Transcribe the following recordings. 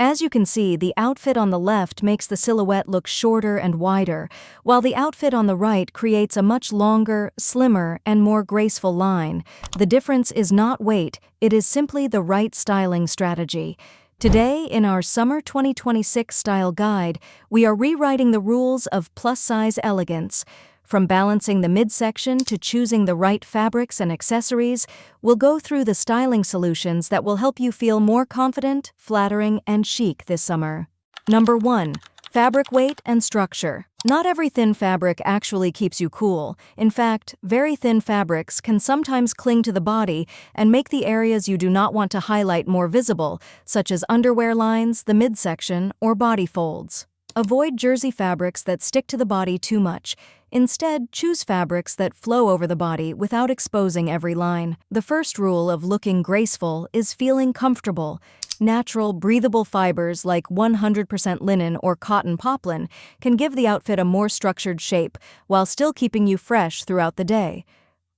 As you can see, the outfit on the left makes the silhouette look shorter and wider, while the outfit on the right creates a much longer, slimmer, and more graceful line. The difference is not weight, it is simply the right styling strategy. Today, in our Summer 2026 Style Guide, we are rewriting the rules of plus-size elegance. From balancing the midsection to choosing the right fabrics and accessories, we'll go through the styling solutions that will help you feel more confident, flattering, and chic this summer. Number 1. Fabric weight and structure. Not every thin fabric actually keeps you cool. In fact, very thin fabrics can sometimes cling to the body and make the areas you do not want to highlight more visible, such as underwear lines, the midsection, or body folds. Avoid jersey fabrics that stick to the body too much. Instead, choose fabrics that flow over the body without exposing every line. The first rule of looking graceful is feeling comfortable. Natural, breathable fibers like 100% linen or cotton poplin can give the outfit a more structured shape while still keeping you fresh throughout the day.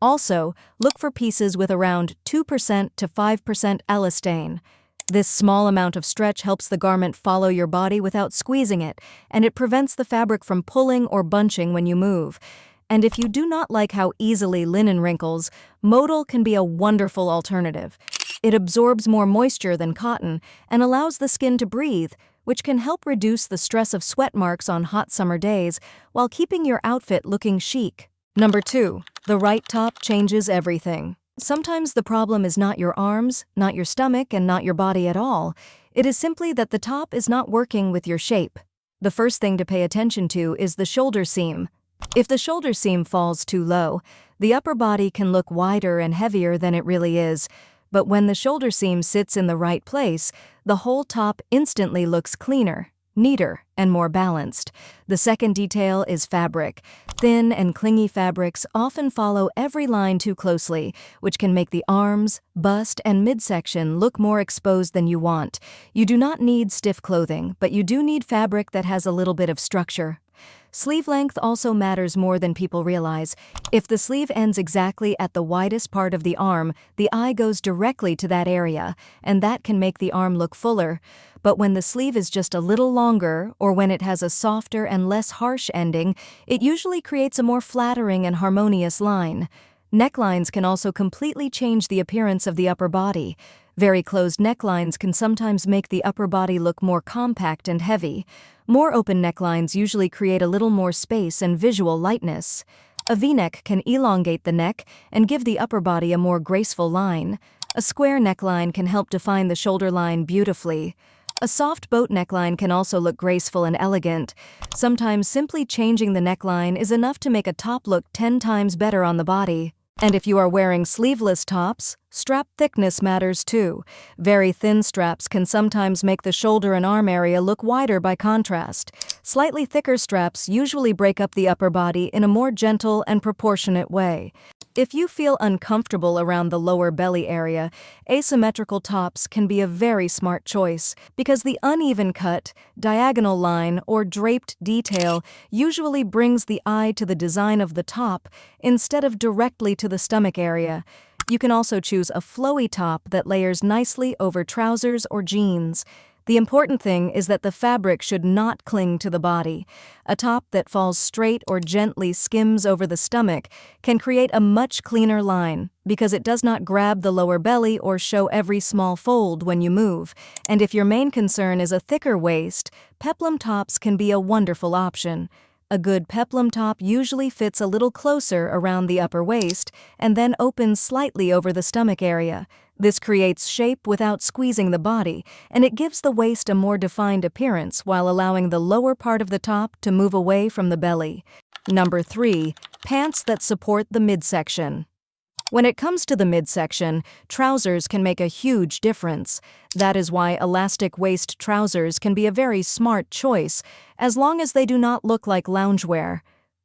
Also, look for pieces with around 2% to 5% elastane. This small amount of stretch helps the garment follow your body without squeezing it, and it prevents the fabric from pulling or bunching when you move. And if you do not like how easily linen wrinkles, modal can be a wonderful alternative. It absorbs more moisture than cotton and allows the skin to breathe, which can help reduce the stress of sweat marks on hot summer days while keeping your outfit looking chic. Number 2. The right top changes everything. Sometimes the problem is not your arms, not your stomach, and not your body at all. It is simply that the top is not working with your shape. The first thing to pay attention to is the shoulder seam. If the shoulder seam falls too low, the upper body can look wider and heavier than it really is. But when the shoulder seam sits in the right place, the whole top instantly looks cleaner, neater, and more balanced. The second detail is fabric. Thin and clingy fabrics often follow every line too closely, which can make the arms, bust, and midsection look more exposed than you want. You do not need stiff clothing, but you do need fabric that has a little bit of structure. Sleeve length also matters more than people realize. If the sleeve ends exactly at the widest part of the arm, the eye goes directly to that area, and that can make the arm look fuller. But when the sleeve is just a little longer, or when it has a softer and less harsh ending, it usually creates a more flattering and harmonious line. Necklines can also completely change the appearance of the upper body. Very closed necklines can sometimes make the upper body look more compact and heavy. More open necklines usually create a little more space and visual lightness. A V-neck can elongate the neck and give the upper body a more graceful line. A square neckline can help define the shoulder line beautifully. A soft boat neckline can also look graceful and elegant. Sometimes simply changing the neckline is enough to make a top look 10 times better on the body. And if you are wearing sleeveless tops, strap thickness matters too. Very thin straps can sometimes make the shoulder and arm area look wider by contrast. Slightly thicker straps usually break up the upper body in a more gentle and proportionate way. If you feel uncomfortable around the lower belly area, asymmetrical tops can be a very smart choice because the uneven cut, diagonal line, or draped detail usually brings the eye to the design of the top instead of directly to the stomach area. You can also choose a flowy top that layers nicely over trousers or jeans. The important thing is that the fabric should not cling to the body. A top that falls straight or gently skims over the stomach can create a much cleaner line because it does not grab the lower belly or show every small fold when you move. And if your main concern is a thicker waist, peplum tops can be a wonderful option. A good peplum top usually fits a little closer around the upper waist and then opens slightly over the stomach area. This creates shape without squeezing the body, and it gives the waist a more defined appearance while allowing the lower part of the top to move away from the belly. Number 3. Pants that support the midsection. When it comes to the midsection, trousers can make a huge difference. That is why elastic waist trousers can be a very smart choice, as long as they do not look like loungewear.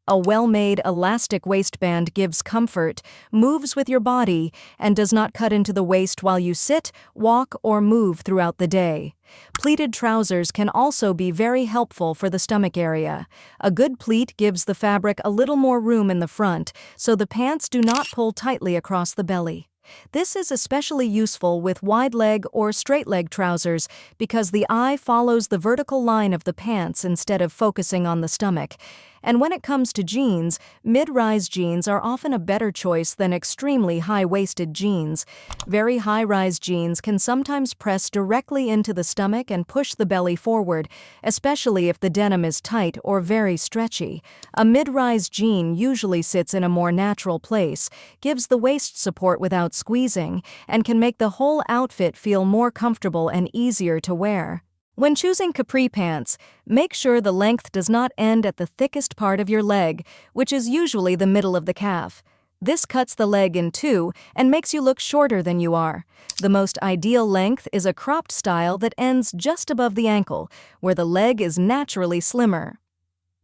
A well-made elastic waistband gives comfort, moves with your body, and does not cut into the waist while you sit, walk, or move throughout the day. Pleated trousers can also be very helpful for the stomach area. A good pleat gives the fabric a little more room in the front, so the pants do not pull tightly across the belly. This is especially useful with wide leg or straight leg trousers because the eye follows the vertical line of the pants instead of focusing on the stomach. And when it comes to jeans, mid-rise jeans are often a better choice than extremely high-waisted jeans. Very high-rise jeans can sometimes press directly into the stomach and push the belly forward, especially if the denim is tight or very stretchy. A mid-rise jean usually sits in a more natural place, gives the waist support without squeezing, and can make the whole outfit feel more comfortable and easier to wear. When choosing capri pants, make sure the length does not end at the thickest part of your leg, which is usually the middle of the calf. This cuts the leg in two and makes you look shorter than you are. The most ideal length is a cropped style that ends just above the ankle, where the leg is naturally slimmer.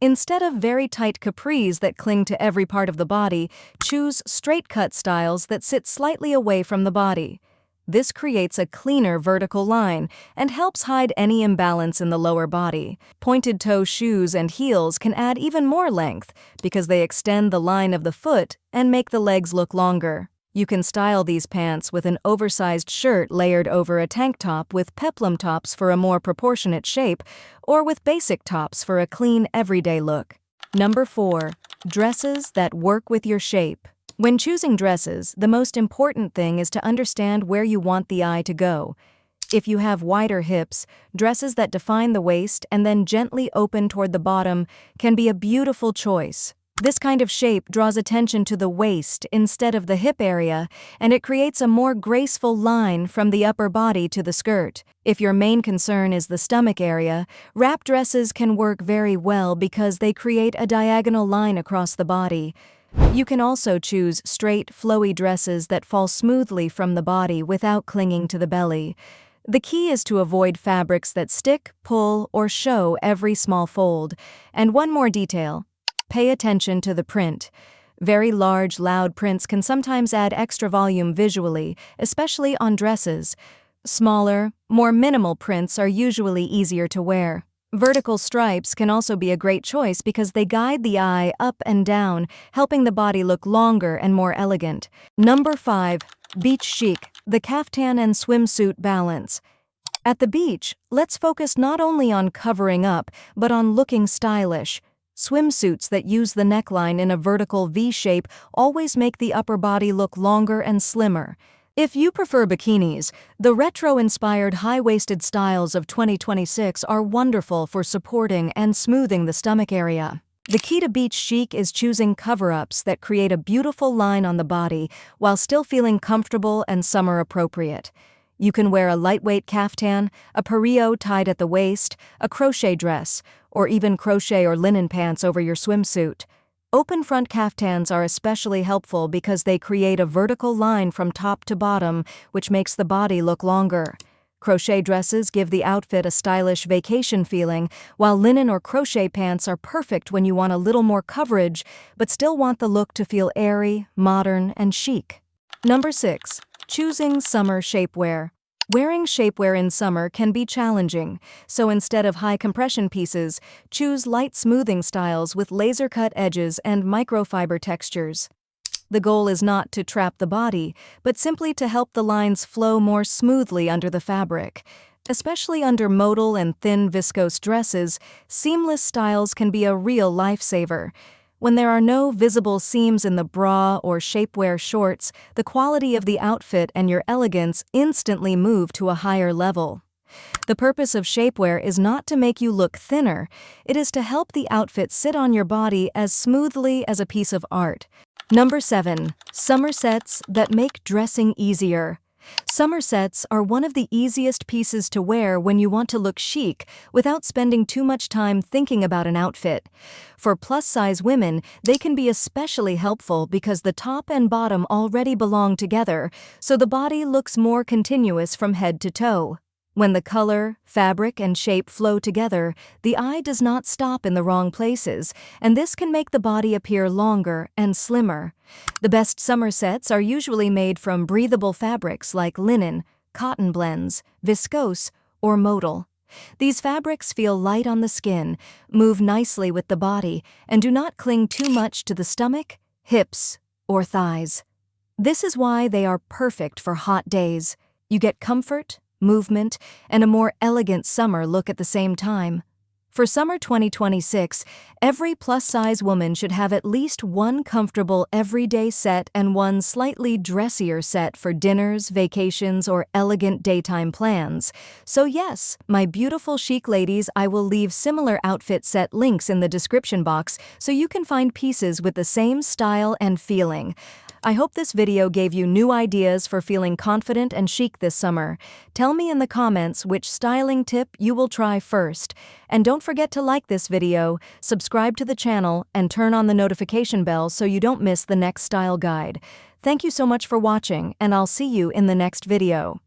Instead of very tight capris that cling to every part of the body, choose straight-cut styles that sit slightly away from the body. This creates a cleaner vertical line and helps hide any imbalance in the lower body. Pointed-toe shoes and heels can add even more length because they extend the line of the foot and make the legs look longer. You can style these pants with an oversized shirt layered over a tank top with peplum tops for a more proportionate shape, or with basic tops for a clean, everyday look. Number 4. Dresses that work with your shape. When choosing dresses, the most important thing is to understand where you want the eye to go. If you have wider hips, dresses that define the waist and then gently open toward the bottom can be a beautiful choice. This kind of shape draws attention to the waist instead of the hip area, and it creates a more graceful line from the upper body to the skirt. If your main concern is the stomach area, wrap dresses can work very well because they create a diagonal line across the body. You can also choose straight, flowy dresses that fall smoothly from the body without clinging to the belly. The key is to avoid fabrics that stick, pull, or show every small fold. And one more detail: pay attention to the print. Very large, loud prints can sometimes add extra volume visually, especially on dresses. Smaller, more minimal prints are usually easier to wear. Vertical stripes can also be a great choice because they guide the eye up and down, helping the body look longer and more elegant. Number 5. Beach chic, the caftan and swimsuit balance. At the beach, let's focus not only on covering up, but on looking stylish. Swimsuits that use the neckline in a vertical V shape always make the upper body look longer and slimmer. If you prefer bikinis, the retro-inspired high-waisted styles of 2026 are wonderful for supporting and smoothing the stomach area. The key to beach chic is choosing cover-ups that create a beautiful line on the body while still feeling comfortable and summer-appropriate. You can wear a lightweight caftan, a pareo tied at the waist, a crochet dress, or even crochet or linen pants over your swimsuit. Open front caftans are especially helpful because they create a vertical line from top to bottom, which makes the body look longer. Crochet dresses give the outfit a stylish vacation feeling, while linen or crochet pants are perfect when you want a little more coverage, but still want the look to feel airy, modern, and chic. Number 6. Choosing summer shapewear. Wearing shapewear in summer can be challenging, so instead of high compression pieces, choose light smoothing styles with laser-cut edges and microfiber textures. The goal is not to trap the body, but simply to help the lines flow more smoothly under the fabric. Especially under modal and thin viscose dresses, seamless styles can be a real lifesaver. When there are no visible seams in the bra or shapewear shorts, the quality of the outfit and your elegance instantly move to a higher level. The purpose of shapewear is not to make you look thinner, it is to help the outfit sit on your body as smoothly as a piece of art. Number 7. Summer sets that make dressing easier. Summer sets are one of the easiest pieces to wear when you want to look chic without spending too much time thinking about an outfit. For plus-size women, they can be especially helpful because the top and bottom already belong together, so the body looks more continuous from head to toe. When the color, fabric, and shape flow together, the eye does not stop in the wrong places, and this can make the body appear longer and slimmer. The best summer sets are usually made from breathable fabrics like linen, cotton blends, viscose, or modal. These fabrics feel light on the skin, move nicely with the body, and do not cling too much to the stomach, hips, or thighs. This is why they are perfect for hot days. You get comfort, movement, and a more elegant summer look at the same time. For summer 2026, every plus-size woman should have at least one comfortable everyday set and one slightly dressier set for dinners, vacations, or elegant daytime plans. So yes, my beautiful chic ladies, I will leave similar outfit set links in the description box so you can find pieces with the same style and feeling. I hope this video gave you new ideas for feeling confident and chic this summer. Tell me in the comments which styling tip you will try first. And don't forget to like this video, subscribe to the channel, and turn on the notification bell so you don't miss the next style guide. Thank you so much for watching, and I'll see you in the next video.